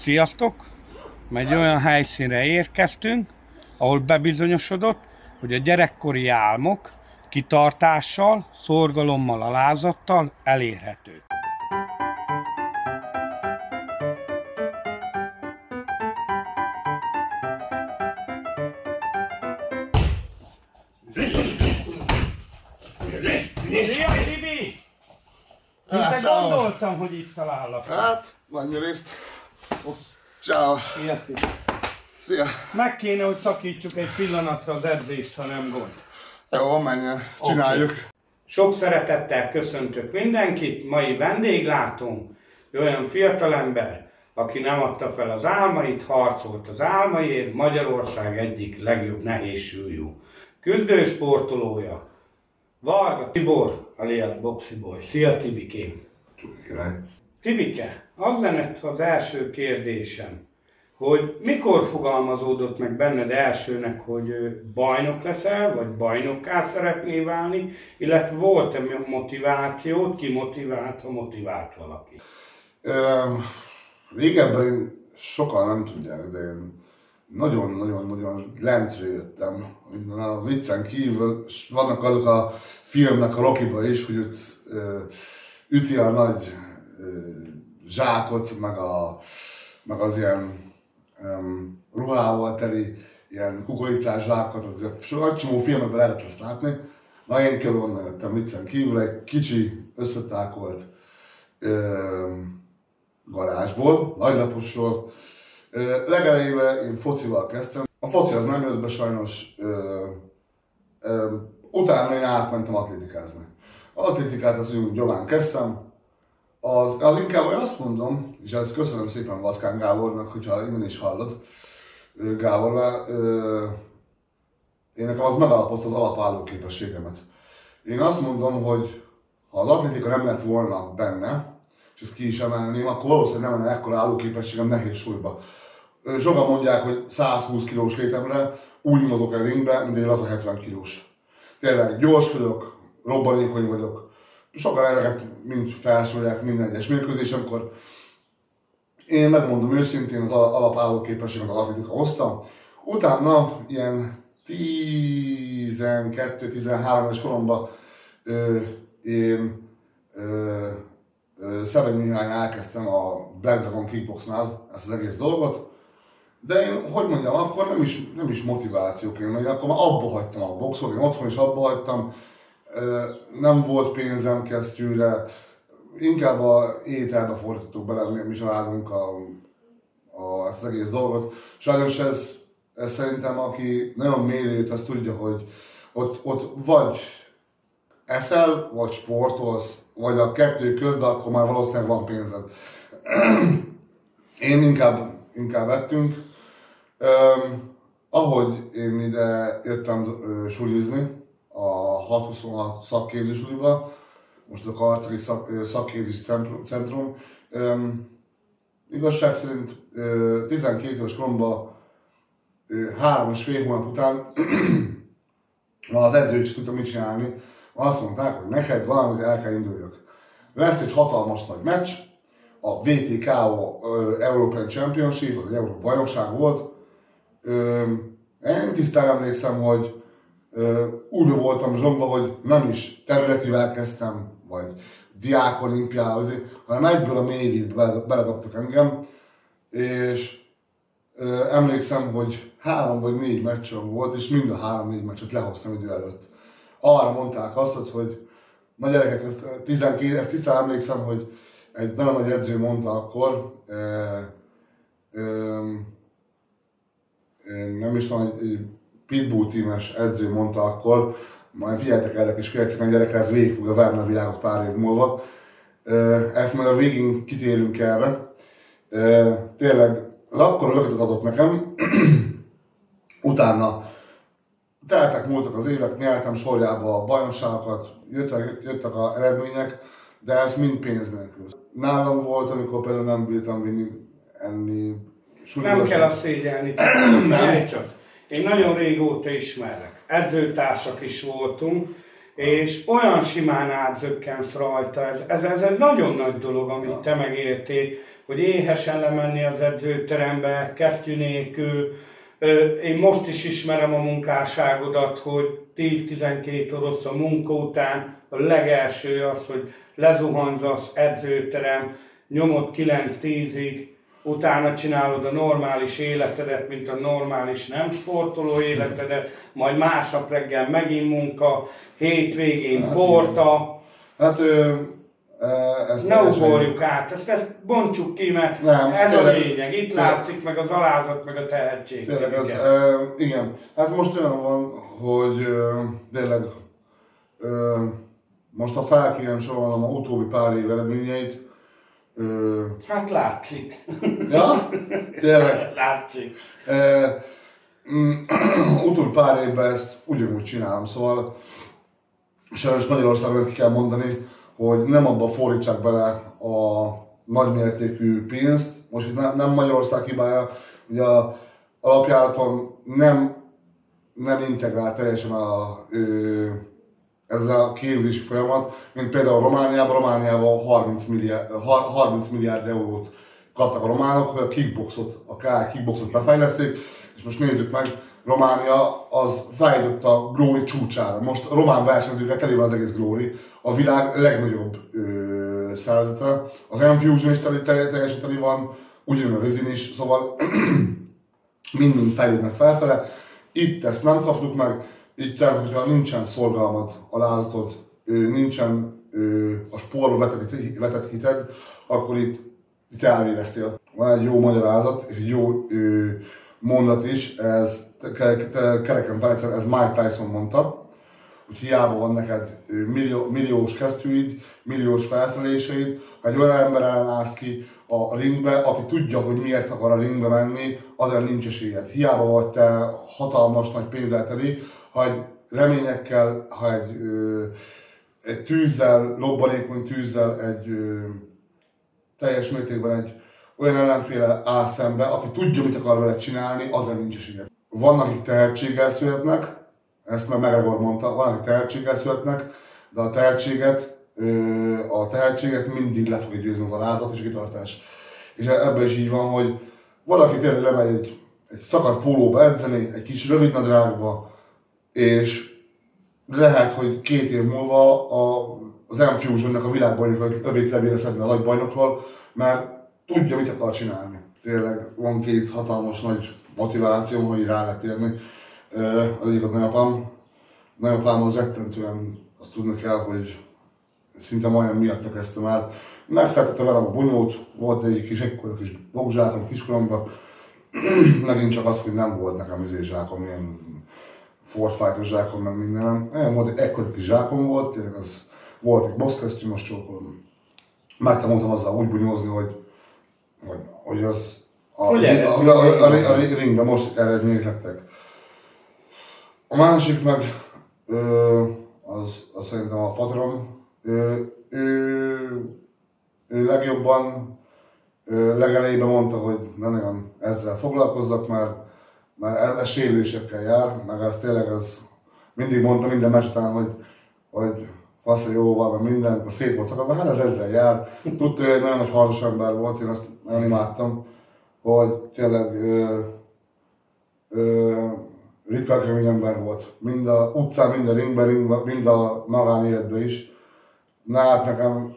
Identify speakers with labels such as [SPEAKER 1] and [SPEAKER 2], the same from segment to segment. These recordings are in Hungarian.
[SPEAKER 1] Sziasztok! Egy olyan helyszínre érkeztünk, ahol bebizonyosodott, hogy a gyerekkori álmok kitartással, szorgalommal, alázattal elérhetők. Szia, Tibi! Te gondoltam, hogy itt talállak.
[SPEAKER 2] Hát, nagy részt. Ciao.
[SPEAKER 1] Szia, Tibi!
[SPEAKER 2] Szia.
[SPEAKER 1] Meg kéne, hogy szakítsuk egy pillanatra az edzést, ha nem gond.
[SPEAKER 2] Jó, menjen, csináljuk.
[SPEAKER 1] Okay. Sok szeretettel köszöntök mindenkit, mai vendéglátóm, olyan fiatalember, aki nem adta fel az álmait, harcolt az álmaiért, Magyarország egyik legjobb nehézsúlyú küzdősportolója, Varga Tibor, alias Boxy Boy. Szia, Tibikém! Tibike, az lenne az első kérdésem, hogy mikor fogalmazódott meg benned elsőnek, hogy bajnok leszel, vagy bajnokká szeretnél válni, illetve volt-e motivációt, ki motivált, ha motivált valaki?
[SPEAKER 2] Régebben sokan nem tudják, de én nagyon-nagyon lentre jöttem. A viccen kívül vannak azok a filmnek a Rocky-ban is, hogy üti a nagy zsákot, meg az ilyen ruhával teli ilyen kukoricás zsákokat, az nagy csomó filmekben lehet ezt látni. Na, én körül onnan jöttem viccen kívül, egy kicsi, összetákolt garázsból, nagylaposról. Legelejében én focival kezdtem. A foci az nem jött be sajnos, utána én átmentem atlétikázni. Atlétikát az úgy gyomán kezdtem. Az inkább, hogy azt mondom, és ezt köszönöm szépen Vaszkán Gábornak, hogyha innen is hallott, Gábor, én nekem az megalapozta az alapálló képességemet. Én azt mondom, hogy ha az atlétika nem lett volna benne, és ezt ki is emelném, akkor valószínűleg nem lenne ekkora állóképességem nehéz súlyba. Sokan mondják, hogy 120 kilós létemre úgy mozog a ringbe, mint egy laza 70 kilós. Tényleg gyors vagyok, robbanékony vagyok. Sokan ezeket mind felsorolják minden egyes mérkőzés, amikor én megmondom őszintén, az alapálló képességet az atlétika hozta. Utána ilyen 12-13 éves koromban én Szebeny Mihályn elkezdtem a Black Dragon Kickboxnál ezt az egész dolgot. De én, hogy mondjam, akkor nem is motivációként, mert akkor már abba hagytam a boxot, én otthon is abba hagytam. Nem volt pénzem kesztyűre, inkább a ételbe fordítottuk bele mi családunk ezt az egész dolgot. Sajnos ez szerintem, aki nagyon mérőt, az tudja, hogy ott vagy eszel, vagy sportolsz, vagy a kettő közben, akkor már valószínűleg van pénzed. Én inkább ettünk. Ahogy én ide jöttem sulizni, a 626 szakképző suliba, most a Karcagi szakképzési centrum. Igazság szerint 12 éves koromban 3,5 hónap után az edzők is tudtam mit csinálni. Azt mondták, hogy neked valamit el kell induljak. Lesz egy hatalmas nagy meccs, a WTKO European Championship, az egy Európa bajnokság volt. Én tisztán emlékszem, hogy úgy voltam zsongva, hogy nem is területivel kezdtem, vagy diákolimpiával, hanem egyből a mélyvízbe beledobtak engem, és emlékszem, hogy 3 vagy 4 meccsen volt, és mind a 3-4 meccset lehoztam idő előtt. Arra mondták azt, hogy na gyerekek, ezt tisztán emlékszem, hogy egy nagyon nagy edző mondta akkor, nem is tudom, egy Pitbull tímes edző mondta akkor, majd figyeljetek erre kis félcikán gyerekre, ez végig fogja verni a világot pár év múlva. Ezt majd a végén kitérünk erre. Tényleg az akkora löketet adott nekem, utána múltak az évek, nyertem sorjába a bajnokságokat, jöttek az eredmények, de ez mind pénz nélkül. Nálam volt, amikor például nem bírtam vinni, enni,
[SPEAKER 1] Nem kell azt szégyelni. Nem csak. Én nagyon régóta ismerlek. Edzőtársak is voltunk, és olyan simán átzökkensz rajta. Ez egy nagyon nagy dolog, amit te megértél, hogy éhesen lemenni az edzőterembe, kesztyű nélkül. Én most is ismerem a munkásságodat, hogy 10-12 orosz a munka után a legelső az, hogy lezuhanyzasz edzőterem, nyomod 9-10-ig, utána csinálod a normális életedet, mint a normális nem sportoló életedet, majd másnap reggel megint munka, hétvégén porta.
[SPEAKER 2] Hát ezt
[SPEAKER 1] ne ugorjuk át, ezt bontsuk ki, mert nem, ez tényleg, a lényeg. Itt látszik meg az alázat, meg a tehetség.
[SPEAKER 2] Tényleg ez, igen. Hát most olyan van, hogy tényleg most ha fel kéne sorolnom a utóbbi pár év eredményeit,
[SPEAKER 1] hát látszik.
[SPEAKER 2] Ja? Tényleg?
[SPEAKER 1] Látszik.
[SPEAKER 2] Utóbbi pár évben ezt ugyanúgy csinálom, szóval sajnos Magyarországon ki kell mondani, hogy nem abban fordítsák bele a nagymértékű pénzt. Most itt nem Magyarország hibája, ugye alapjáraton nem integrált teljesen ez a képzési folyamat, mint például Romániában 30 milliárd eurót kaptak a románok, hogy a kickboxot, a KL kickboxot befejleszték, és most nézzük meg, Románia az feljutott a Glory csúcsára. Most a román versenyzőkkel teli van az egész Glory, a világ legnagyobb szervezete. Az M-Fusion is teljesen teli van, ugyanúgy a Rizin is, szóval mind fejlődnek felfele. Itt ezt nem kaptuk meg, itt, hogyha nincsen szorgalmad, alázatod, nincsen a sportba vetett hited, akkor itt elvéreztél. Van egy jó magyarázat, és egy jó mondat is, ez kereken percen, ez Mike Tyson mondta, hogy hiába van neked milliós kesztyűid, milliós felszereléseid, ha egy olyan ember ellen állsz ki a ringbe, aki tudja, hogy miért akar a ringbe menni, azért nincs esélyed. Hiába vagy te hatalmas nagy pénzzel teli, ha egy reményekkel, ha egy tűzzel, lobbanékony tűzzel, teljes mértékben egy olyan ellenféle áll szembe, aki tudja, mit akar vele csinálni, azért nincs esélyed. Vannak, akik tehetséggel születnek, ezt már McGregor mondta, vannak, akik tehetséggel születnek, de a tehetséget mindig le fogja győzni az alázat és a kitartás. És ebben is így van, hogy valaki tényleg lemegy egy szakadt pólóba edzeni, egy kis rövid nadrágba, és lehet, hogy 2 év múlva az M-Fusionnek a világbajnok övét levérezhetni a nagybajnokról, mert tudja, mit akar csinálni. Tényleg van 2 hatalmas nagy motiváció, hogy rá lehet érni. Az egyik az nagyapám. Nagyapám az rettentően, azt tudni kell, hogy szinte majdnem miatta kezdtem el. Megszertette velem a bunyót, volt egy kis ekkora kis bokzsákom kiskoromban. Megint csak az, hogy nem volt nekem zsákom, ilyen Ford Fighter zsákom, meg mindenem. Volt egy ekkora kis zsákom volt, tényleg az volt egy boxkesztyűmös csókolom. Megtanultam azzal úgy bunyózni, hogy az a ringben most eredmények lettek. A másik meg az szerintem a Fatron. Ő legjobban legelejében mondta, hogy ne nagyon ezzel foglalkozzak, mert ez sérülésekkel jár, meg ez tényleg mindig mondta minden meccs után, hogy fasz, jó van, mert minden, akkor szét volt szakadva, hát ez ezzel jár. Tudta, hogy egy nagyon nagy harcos ember volt, én azt nagyon imádtam, hogy tényleg ritkán kemény ember volt. Mind a utcán, mind a ringben, mind a magánéletben is. Hát nekem,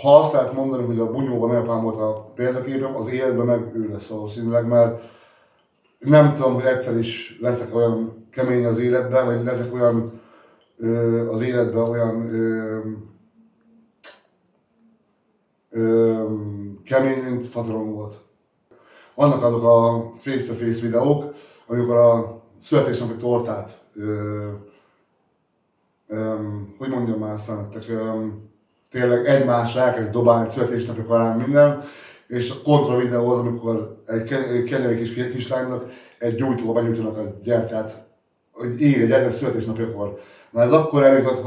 [SPEAKER 2] ha azt lehet mondani, hogy a bunyóban nagyapám volt a példaképem, az életben meg ő lesz valószínűleg, mert nem tudom, hogy egyszer is leszek olyan kemény az életben, vagy leszek olyan az életben olyan kemény, mint Fatron volt. Vannak azok a face-to-face videók, amikor a születésnapi tortát, hogy mondjam már aztán nektek, tényleg egymásra elkezd dobálni születésnapi korán minden, és a kontra videó az, amikor egy kenyeri kislánynak egy gyújtóba benyújtanak a gyertyát, hogy ér egy gyertyát születésnapjakor. Na ez akkor eljutott,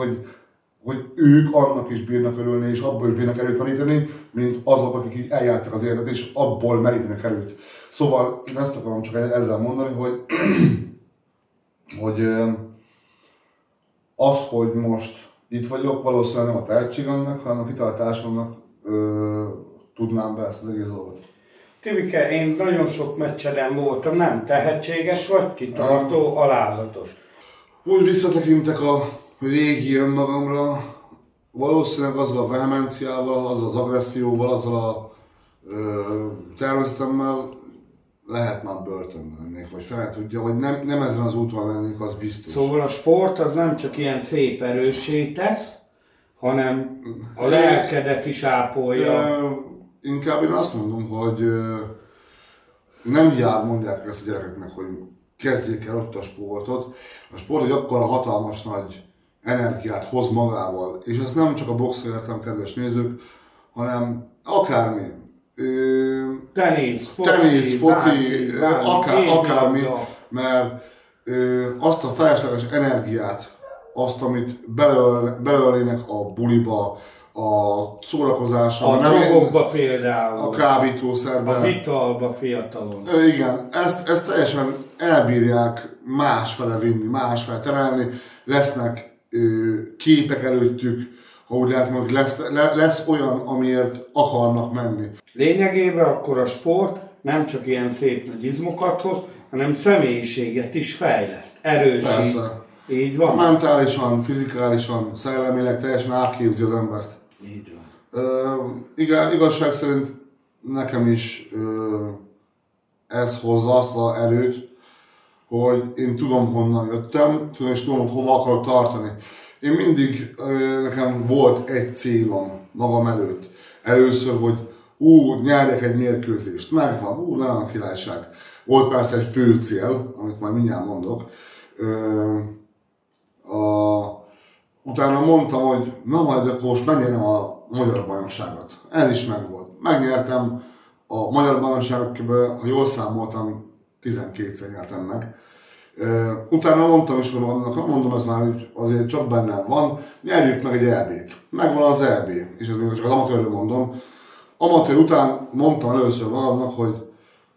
[SPEAKER 2] hogy ők annak is bírnak örülni, és abból is bírnak erőt meríteni, mint azok, akik így eljátszák az életet, és abból merítenek erőt. Szóval én ezt akarom csak ezzel mondani, hogy az, hogy most itt vagyok, valószínűleg nem a tehetségemnek, hanem a kitartásomnak tudnám be ezt az egész dolgot.
[SPEAKER 1] Tibike, én nagyon sok meccseden voltam, nem tehetséges vagy, kitartó, alázatos.
[SPEAKER 2] Úgy visszatekintek a régi önmagamra, valószínűleg azzal a vehemenciával, azzal az agresszióval, azzal a tervezetemmel lehet már börtönben lennék, vagy fel tudja, vagy nem ezen az úton lennék, az biztos.
[SPEAKER 1] Szóval a sport az nem csak ilyen szép erőssé tesz, hanem a lelkedet is ápolja.
[SPEAKER 2] Inkább én azt mondom, hogy nem hiába mondják ezt a gyerekeknek, hogy kezdjék el ott a sportot. A sport egy akkora hatalmas nagy energiát hoz magával, és ez nem csak a boxra értem, kedves nézők, hanem akármi.
[SPEAKER 1] Tenisz,
[SPEAKER 2] foci, akármi, mert azt a felesleges energiát, azt, amit belőlének a buliba, a szórakozásba,
[SPEAKER 1] a drogokba például,
[SPEAKER 2] a kábítószerben,
[SPEAKER 1] az italba fiatalon.
[SPEAKER 2] Igen, ezt teljesen elbírják másfele vinni, másfele terelni, lesznek képek előttük, ha úgy lehet mondani, lesz olyan, amiért akarnak menni.
[SPEAKER 1] Lényegében akkor a sport nem csak ilyen szép nagy izmokat hoz, hanem személyiséget is fejleszt, erősít.
[SPEAKER 2] Persze.
[SPEAKER 1] Így van.
[SPEAKER 2] Mentálisan, fizikálisan, szellemileg teljesen átképzi az embert.
[SPEAKER 1] Így van.
[SPEAKER 2] Igazság szerint nekem is ez hozza azt az erőt, hogy én tudom, honnan jöttem, és tudom, hogy hova akarok tartani. Én mindig, nekem volt egy célom magam előtt. Először, hogy nyerjek egy mérkőzést. Megvan, nagyon királyság. Volt persze egy fő cél, amit majd mindjárt mondok. Utána mondtam, hogy na majd akkor most megnyerem a magyar bajnokságot. Ez is megvolt. Megnyertem a magyar bajnokságot, ha jól számoltam, 12-szer nyertem meg. Utána mondtam is magamnak, mondom, ez már azért csak bennem van, nyerjük meg egy EB-t. Megvan az EB, és ez még csak az amatőrről mondom. Amatőr után mondtam először magamnak, hogy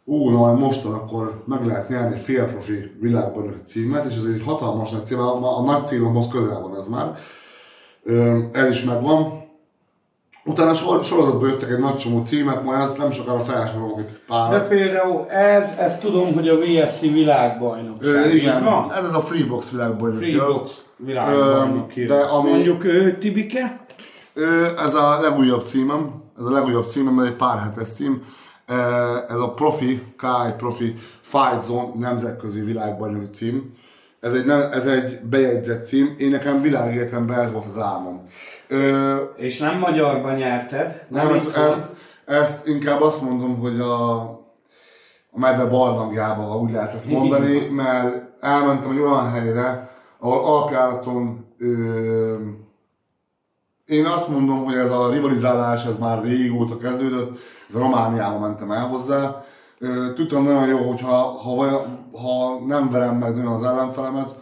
[SPEAKER 2] na majd mostan akkor meg lehet nyerni egy félprofi világbajnoki címet, és ez egy hatalmas nagy cím, a nagy célomhoz közel van ez már. Ez is megvan. Utána sorozatban jöttek egy nagy csomó címek, majd ezt nem sokára felsorolok egy párat.
[SPEAKER 1] De például ezt tudom, hogy a VFC világbajnokság.
[SPEAKER 2] Igen, ez a Freebox világbajnoki.
[SPEAKER 1] Freebox világbajnoki. Mondjuk Tibike?
[SPEAKER 2] Ez a legújabb címem, egy pár hetes cím. Ez a K1 Profi Fight Zone nemzetközi világbajnoki cím. Ez egy bejegyzett cím. Én nekem világéletemben ez volt az álmom.
[SPEAKER 1] És nem magyarban nyerted?
[SPEAKER 2] Nem, ezt inkább azt mondom, hogy a medve barlangjába, úgy lehet ezt mondani, mert elmentem egy olyan helyre, ahol alapjáraton én azt mondom, hogy ez a rivalizálás ez már régóta kezdődött, ez a Romániába mentem el hozzá. Tudtam nagyon jó, hogy ha nem verem meg nagyon az ellenfelemet,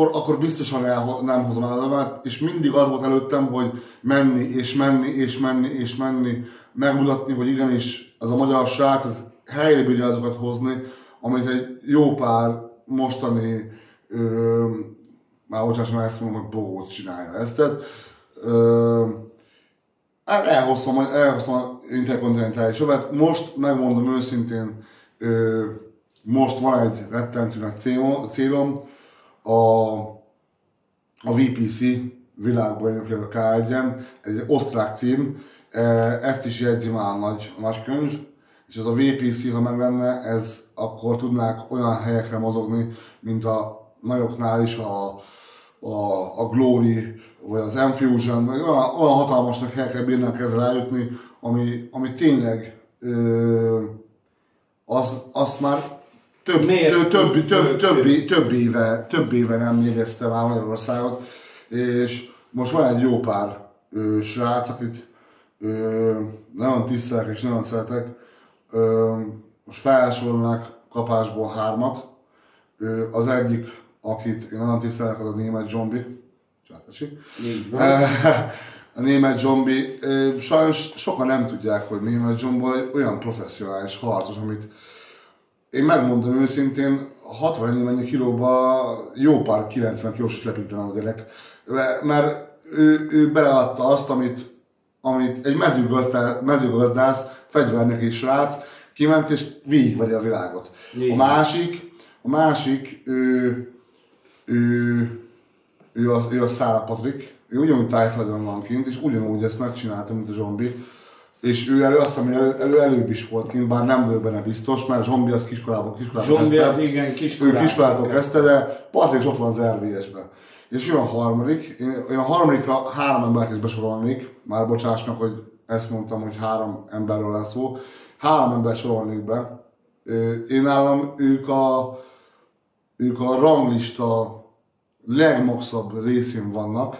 [SPEAKER 2] akkor biztosan nem hozom el a lövet, és mindig az volt előttem, hogy menni, megmutatni, hogy igenis ez a magyar srác, ez helyre bírja azokat hozni, amit egy jó pár mostani, már bocsásson, ezt mondom, hogy bohóc csinálja ezt. Tehát, elhoztam az interkontinentális övet. Most megmondom őszintén, most van egy rettentő nagy célom, a VPC világbajnoki a K1-en, egy osztrák cím, ezt is jegyzi már a nagy könyv, és az a VPC, ha meg lenne, ez akkor tudnák olyan helyekre mozogni, mint a nagyoknál is a Glory, vagy az Enfusion, vagy olyan hatalmasnak helyekre bírnak ezzel eljutni, ami tényleg azt már több éve nem jegyezte már Magyarországot, és most van egy jó pár srác, akit nagyon tisztelek és nagyon szeretek. Most felsorolnak kapásból 3-at. Az egyik, akit én nagyon tisztelek, az a német Zsombi. A német Zsombi, sajnos sokan nem tudják, hogy német Zsombi egy olyan professzionális harcos, amit én megmondom őszintén, 60 kilóba jó pár 90 kilós is lepítene a gyerek. Mert ő beleadta azt, amit egy mezőgazdász, fegyvernek és srác kiment és végigveri a világot. A másik ő a Szára Patrik, ő ugyanúgy Tájföldön van kint, és ugyanúgy ezt megcsinálta, mint a Zsombi. És ő azt hiszem, hogy előbb is volt kint, bár nem volt benne biztos, mert a Zsombi az kiskolától kezdte.
[SPEAKER 1] Igen,
[SPEAKER 2] ő kiskolától kezdte, de Patrik ott van az RVS-ben. És ő a harmadik, én a harmadikra 3 embert is besorolnék, már bocsáss meg, hogy ezt mondtam, hogy 3 emberről lesz szó. 3 embert sorolnék be. Én nálam ők a ranglista legmaxabb részén vannak,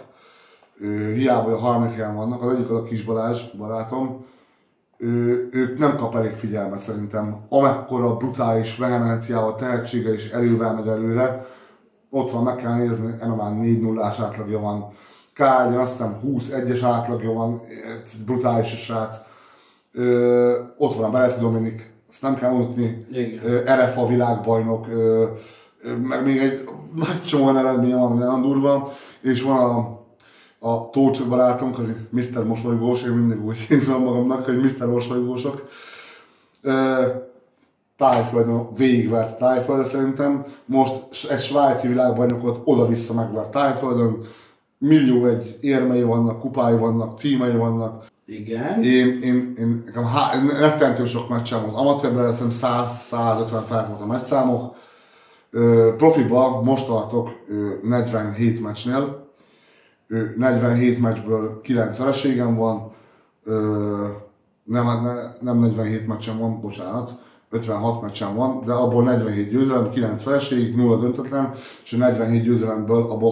[SPEAKER 2] hiába a harmadik helyen vannak, az egyik az a Kis Balázs barátom, ők nem kap elég figyelmet szerintem, amekkora brutális vehemenciával, tehetsége és erővel megy előre, ott van, meg kell nézni, MMA 4-0-ás átlagja van, K1-en azt hiszem 21-es átlagja van, brutális a srác, ott van a Bereci Dominik, azt nem kell mondani, RFA világbajnok, meg még egy nagy csomó eredménye van, nagyon durva, és van a Tócsok barátunk, az Mr. Mosolygós, én mindig úgy hívom magamnak, hogy Mr. Mosolygósok. Tájföldön végigvert Tájföldön szerintem, most egy svájci világbajnokot oda-vissza megvert Tájföldön, millió egy érmei vannak, kupái vannak, címei vannak.
[SPEAKER 1] Igen.
[SPEAKER 2] Én rettentő sok meccsem volt, amatőrben szerintem 100-150 felett volt a meccszámok. Profiba most tartok 47 meccsnél, 47 meccsből 9 vereségem van, nem 47 meccsem van, bocsánat, 56 meccsem van, de abból 47 győzelem, 9 vereség, 0 döntetlen, és a 47 győzelemből abból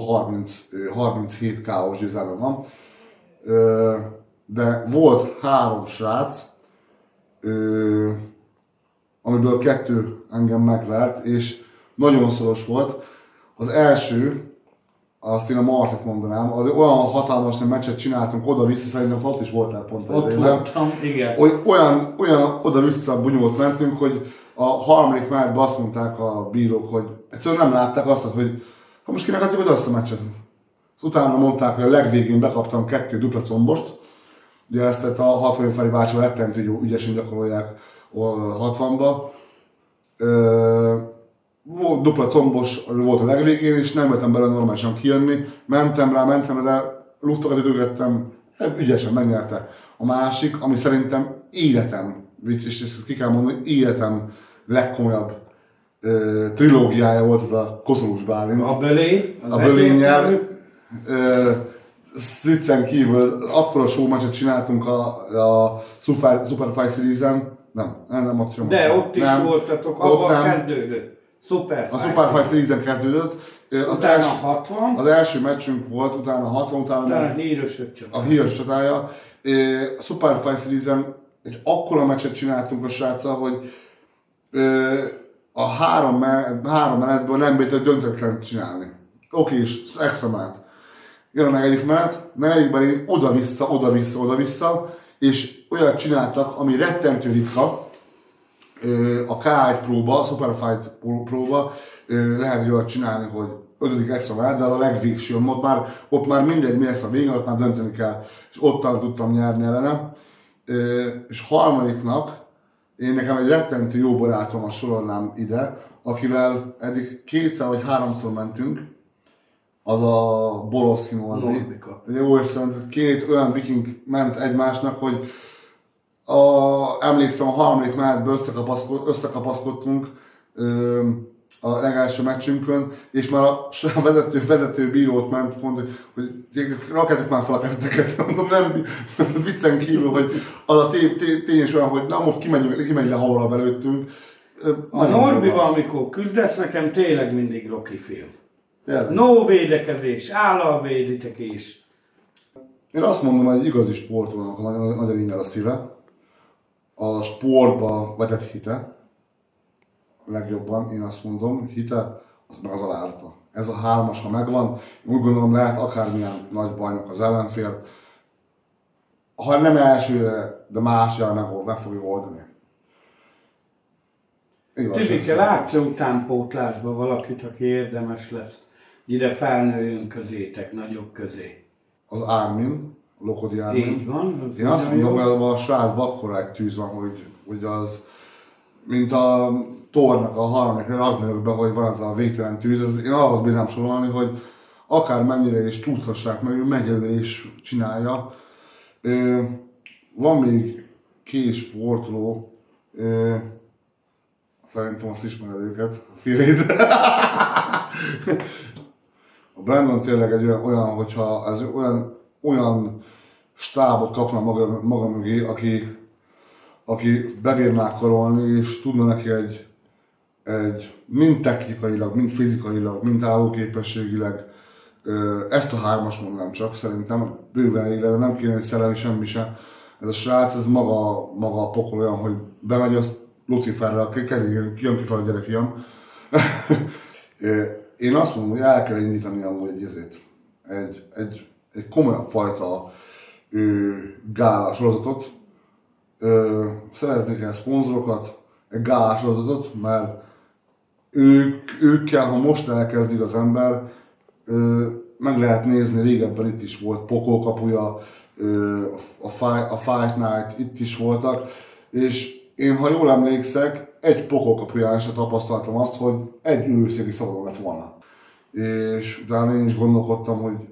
[SPEAKER 2] 37 KO-s győzelem van. De volt 3 srác, amiből 2 engem megvert, és nagyon szoros volt. Az első, azt én a Marcet mondanám, az olyan hatalmas meccset csináltunk, oda-vissza, szerintem ott is voltál pont
[SPEAKER 1] ott voltam, igen.
[SPEAKER 2] Olyan oda-vissza bunyót mentünk, hogy a harmadik meccsben azt mondták a bírók, hogy egyszerűen nem látták azt, hogy ha most kinek adjuk oda azt a meccset. Utána mondták, hogy a legvégén bekaptam 2 dupla combost, ugye ezt a 60 Feri bácsival rettentő ügyesen gyakorolják 60-ba. Volt dupla combos volt a legvégén, és nem voltam bele normálisan kijönni. Mentem rá, de luftokat ütögettem, ügyesen megnyerte. A másik, ami szerintem életem, vicc, és ezt ki kell mondani, életem legkomolyabb trilógiája volt ez a Koszorús Bálint.
[SPEAKER 1] A Bölény.
[SPEAKER 2] A Bölényel. Sziccen kívül akkora showmatchet csináltunk a Superfight Series-en. Nem ott sem.
[SPEAKER 1] De ott is voltatok, abban kezdődött.
[SPEAKER 2] A Superfight Series-en kezdődött.
[SPEAKER 1] Utána 60.
[SPEAKER 2] Az első meccsünk volt, utána 60, utána
[SPEAKER 1] a híres
[SPEAKER 2] csatája. A híres csatája. A Superfight Series-en egy akkora meccset csináltunk a sráccal, hogy a 3 menetből nem bírtak döntetlen csinálni. Oké, és extra menet. Jön a negyedik menet, negyedikben én oda-vissza, és olyat csináltak, ami rettentő ritka, a K1 próba, a Superfight próba, lehet olyat csinálni, hogy 5. extra menet, de az a legvégső, ott már mindegy, mi lesz a vége, ott már dönteni kell, és ott tudtam nyerni ellene. És harmadiknak, én nekem egy rettentő jó barátomat sorolnám ide, akivel eddig 2-szer vagy 3-szor mentünk, az a Boroszki Norbi. Jó, és szerintem 2 olyan viking ment egymásnak, hogy emlékszem, a harmadik menetben összekapaszkodtunk a legelső meccsünkön, és már a vezető bírót ment, mondta, hogy rakjátok már fel a kezdeket, mondom, nem viccen kívül, hogy az a tény is olyan, hogy na most kimegy le hamarabb előttünk.
[SPEAKER 1] A Norbival, amikor küldesz nekem, tényleg mindig Rocky film.
[SPEAKER 2] Tényleg.
[SPEAKER 1] No védekezés, állalvédekezés.
[SPEAKER 2] Én azt mondom, hogy egy igazi sportolónak nagyon ingyen a szíve. A sportba vetett hite. Legjobban, én azt mondom, hite, az meg az alázata. Ez a 3-as, ha megvan, úgy gondolom lehet akármilyen nagy bajnok az ellenfél. Ha nem elsőre, de másjára meg fogja oldani.
[SPEAKER 1] Tibike, látsz utánpótlásban valakit, aki érdemes lesz, ide felnőjön közétek, nagyobb közé?
[SPEAKER 2] Az Ármin, Lokodi Ármin.
[SPEAKER 1] Így van.
[SPEAKER 2] Én azt mondom, hogy a srácban akkora egy tűz van, hogy az, mint a Thornak a harmadik Ragnarökben, hogy van az a végtelen tűz, én ahhoz bírnám sorolni, hogy akár mennyire is csúszhassák meg, ő megy elő és csinálja. Van még két sportoló, szerintem azt ismered őket, a filét. A Brandon tényleg egy olyan, hogyha ez olyan stábot kapna maga mögé, aki bebírná karolni, és tudna neki egy mind technikailag, mind fizikailag, mind állóképességileg, ezt a hármas mondanám csak, szerintem bőven éle, nem kéne egy szellemi semmi se. Ez a srác, ez maga a pokol olyan, hogy bemegy, azt Luciferrel kezén jön ki fel a gyere fiam. Én azt mondom, hogy el kell indítani amúgy egy komolyabb fajta gála sorozatot, szerezni kell szponzorokat, egy gála sorozatot, mert őkkel, ha most elkezdik az ember, meg lehet nézni, régebben itt is volt Pokolkapuja, a Fight Night, itt is voltak, és én, ha jól emlékszek, egy Pokolkapuján se tapasztaltam azt, hogy egy ülőszéki szabadon lett volna. És utána én is gondolkodtam,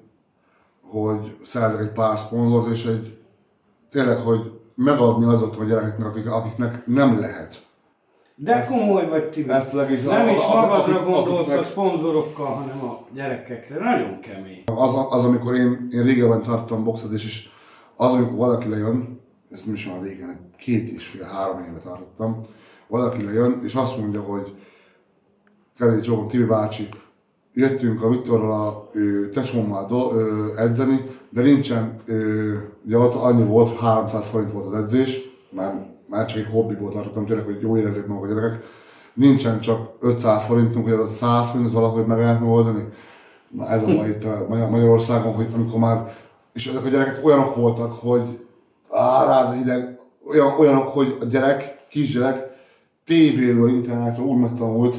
[SPEAKER 2] hogy szerzek egy pár szponzort, és tényleg, hogy megadni azoknak a gyerekeknek, akiknek nem lehet.
[SPEAKER 1] De komoly vagy, Tibi. Nem is magadra gondolsz a szponzorokkal, hanem a gyerekekre. Nagyon kemény.
[SPEAKER 2] Az amikor én régebben tartottam boxot, és az, amikor valaki lejön, ezt nem is olyan régen, 2,5-3 éve tartottam, valaki lejön, és azt mondja, hogy kedves Csókom, Tibi bácsi, jöttünk a Viktorral a tesómmal edzeni, de nincsen, ugye ott annyi volt, 300 forint volt az edzés, már csak egy hobbiból tartottam tényleg, hogy jó érezzék maguk a gyerekek. Nincsen csak 500 forintunk, hogy az a 100 forint valahogy meg lehetne oldani. Na ez a baj itt Magyarországon, hogy amikor már, és ezek a gyerekek olyanok voltak, hogy ráz a hideg, olyanok, hogy a kisgyerek tévéről, internetről úgy megtanult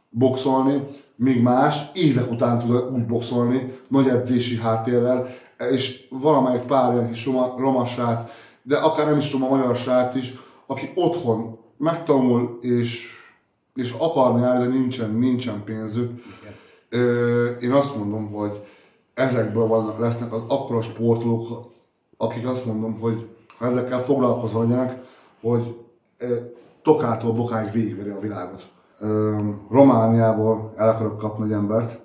[SPEAKER 2] boxolni, míg más évek után tud úgy boxolni, nagy edzési háttérrel, és valamelyik pár ilyen kis roma srác, de akár nem is roma, magyar srác is, aki otthon megtanul és akar nyerni, de nincsen pénzük. Én azt mondom, hogy ezekből lesznek az akkora sportolók, akik azt mondom, hogy ha ezekkel foglalkozva legyenek, hogy tokától bokáig végigveri a világot. Romániából el akarok kapni egy embert,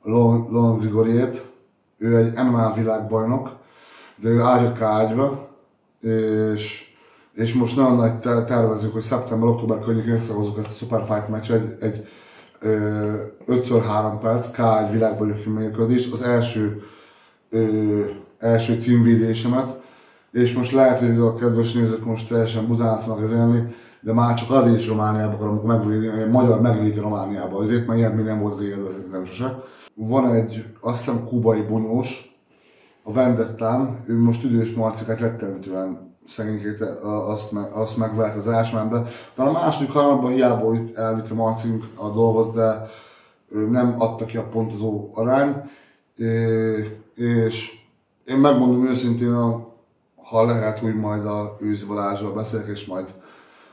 [SPEAKER 2] Lon Grigoriét, ő egy MMA világbajnok, de ő ágyat K1-be, és most nagyon nagy tervezünk, hogy szeptember-október környékén összehozzuk ezt a Super Fight meccset, egy 5x3 perc K1 világbajnoki mérkőzést, az első címvédésemet, és most lehet, hogy a kedves nézők most teljesen bután fognak ezélni, de már csak azért is Romániába akarok megvédeni, hogy magyar megvédi Romániába, azért, mert ilyen még nem volt az életben, szerintem sose. Van egy, azt hiszem, kubai bunyós, a Vendettán, ő most Üdős Marcikát rettentően szegényként azt megvert az elsőmben. Talán a második harmadban hiába elvitte Marcink a dolgot, de nem adta ki a pontozó arány. És én megmondom őszintén, ha lehet, úgy majd a Őzi Balázsral beszélek, és majd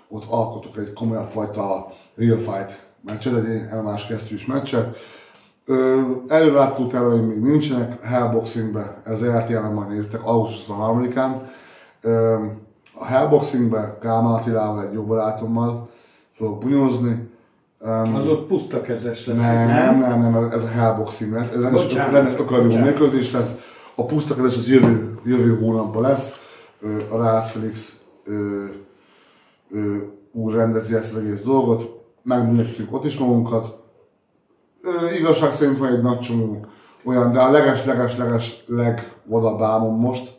[SPEAKER 2] ott alkotok egy komolyabb fajta real fight meccset, egy elmás kesztyűs meccset. Előlátó terveim még nincsenek, Hellboxingbe, ez RTL-en majd néztek, augusztus 23-án. A Hellboxingbe Kálmán Attilával, egy jó barátommal fogok bunyózni.
[SPEAKER 1] Az ott pusztakezes lesz,
[SPEAKER 2] nem, ez a Hellboxing lesz, ez rendes ökölvívó mérkőzés lesz. A pusztakezes az jövő hónapban lesz. A Rász Felix úr rendezi ezt az egész dolgot, megbűnöttünk ott is magunkat. Igazság szerint van egy nagy csomó olyan, de a leges legvadabb álmom most,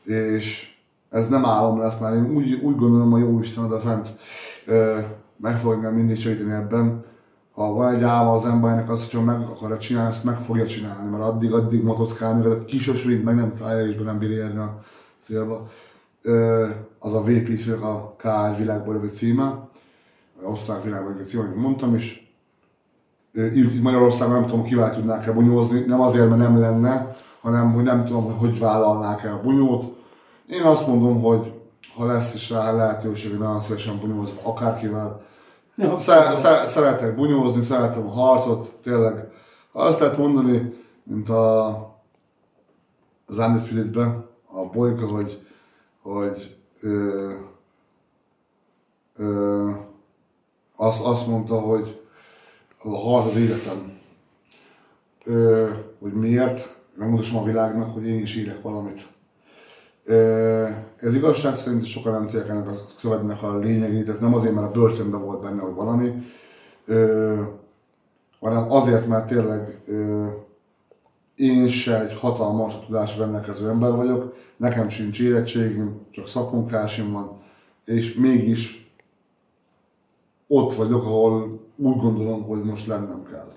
[SPEAKER 2] és ez nem álom lesz, mert én úgy gondolom, hogy Jóisten oda fent meg fog engem mindig segíteni ebben. Ha van egy álma az embernek, az, hogyha meg akarja csinálni, ezt meg fogja csinálni, mert addig motockál, még a kis ösvényt meg nem találja, és nem bír érni a célba. Az a VPC-nek a K1 világbajnoki címe. osztrák világbajnoki, ahogy mondtam is. Itt Magyarországon nem tudom, kivel tudnák-e bunyózni, nem azért, mert nem lenne, hanem hogy nem tudom, hogy vállalnák el a bunyót. Én azt mondom, hogy ha lesz is rá lehetőség, nagyon szívesen bunyózni akárkivel. Szeretek bunyózni, szeretem a harcot, tényleg. Ha azt lehet mondani, mint az Undisputed-ben, a Bolyka, hogy azt mondta, hogy a harc az életem. Hogy miért? Megmutassam a világnak, hogy én is írek valamit. Ez igazság szerint sokan nem tudják ennek a szövegnek a lényegét, ez nem azért, mert a börtönben volt benne, vagy valami, hanem azért, mert tényleg én se egy hatalmas tudásra rendelkező ember vagyok, nekem sincs érettségim, csak szakmunkásim van, és mégis ott vagyok, ahol úgy gondolom, hogy most lennem kell.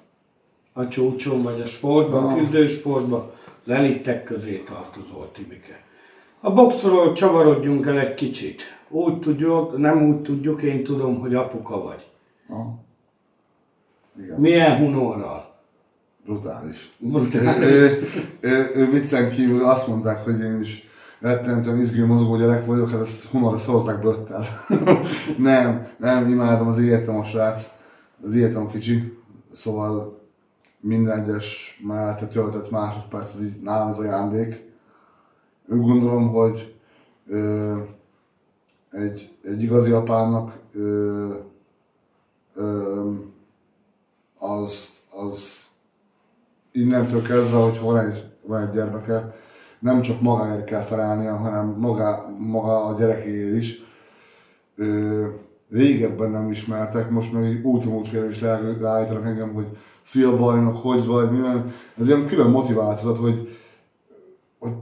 [SPEAKER 1] A csúcson vagy a sportban, a küzdősportban, az elitek közé tartozol, Tibike. A boxról csavarodjunk el egy kicsit. Úgy tudjuk, nem úgy tudjuk, én tudom, hogy apuka vagy.
[SPEAKER 2] Igen.
[SPEAKER 1] Milyen hunorral?
[SPEAKER 2] Brutális. Ő viccen kívül azt mondták, hogy én is rettenetesen izgő mozgó gyerek vagyok, hát ezt hunorra szavazzák böttel. nem, imádom, az életem a srác, az életem a kicsi, szóval minden egyes mellette töltött másodperc, az így nálam az ajándék. Úgy gondolom, hogy egy igazi apának az innentől kezdve, hogy van egy gyermeke, nem csak magáért kell felállnia, hanem maga a gyerekéért is. Régebben nem ismertek, most meg útmódféle is leállítanak engem, hogy szia bajnok, hogy vagy, milyen. Ez ilyen külön motivációt, hogy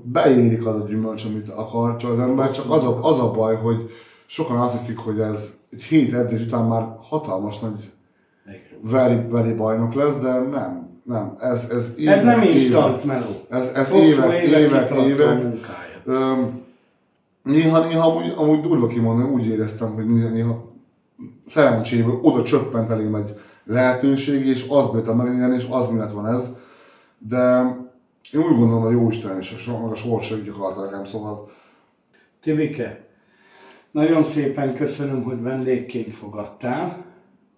[SPEAKER 2] beérik az a gyümölcs, amit akar csak az ember, csak az a baj, hogy sokan azt hiszik, hogy ez egy hét edzés után már hatalmas nagy veri bajnok lesz, de nem. Ez
[SPEAKER 1] nem instant meló.
[SPEAKER 2] Ez évek. Néha amúgy durva kimondani, úgy éreztem, hogy néha szerencséből oda csöppent elém egy lehetőség, és azt bírtam megélni, és az miatt van ez. De én úgy gondolom, hogy Jóisten is, a sorsa így akarta nekem, szóval.
[SPEAKER 1] Tibike, nagyon szépen köszönöm, hogy vendégként fogadtál.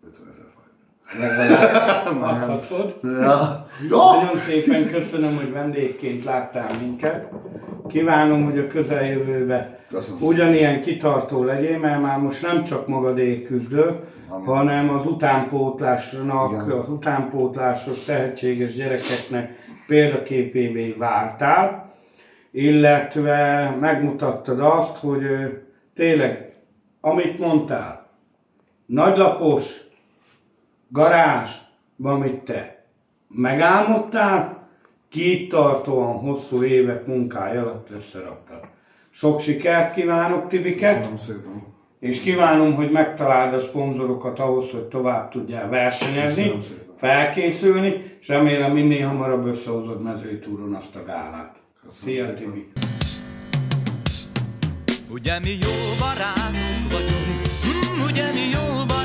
[SPEAKER 2] 50 000
[SPEAKER 1] Legalább adhatod.
[SPEAKER 2] Ja.
[SPEAKER 1] Nagyon szépen köszönöm, hogy vendégként láttál minket. Kívánom, hogy a közeljövőben ugyanilyen kitartó legyél, mert már most nem csak magadék küzdő, hanem az utánpótlásnak, az utánpótlásos tehetséges gyerekeknek példaképévé váltál, illetve megmutattad azt, hogy tényleg, amit mondtál, nagylapos, garázsban, amit te megálmodtál, kitartóan hosszú évek munkája alatt összeraktad. Sok sikert kívánok, Tibike!
[SPEAKER 2] Köszönöm szépen!
[SPEAKER 1] És kívánom, hogy megtaláld a szponzorokat ahhoz, hogy tovább tudjál versenyezni, felkészülni, és remélem minél hamarabb összehozod Mezőtúron azt a gálát. Szia, Tibi!
[SPEAKER 3] Ugye mi jó barátok vagyunk, ugye mi jó barátok.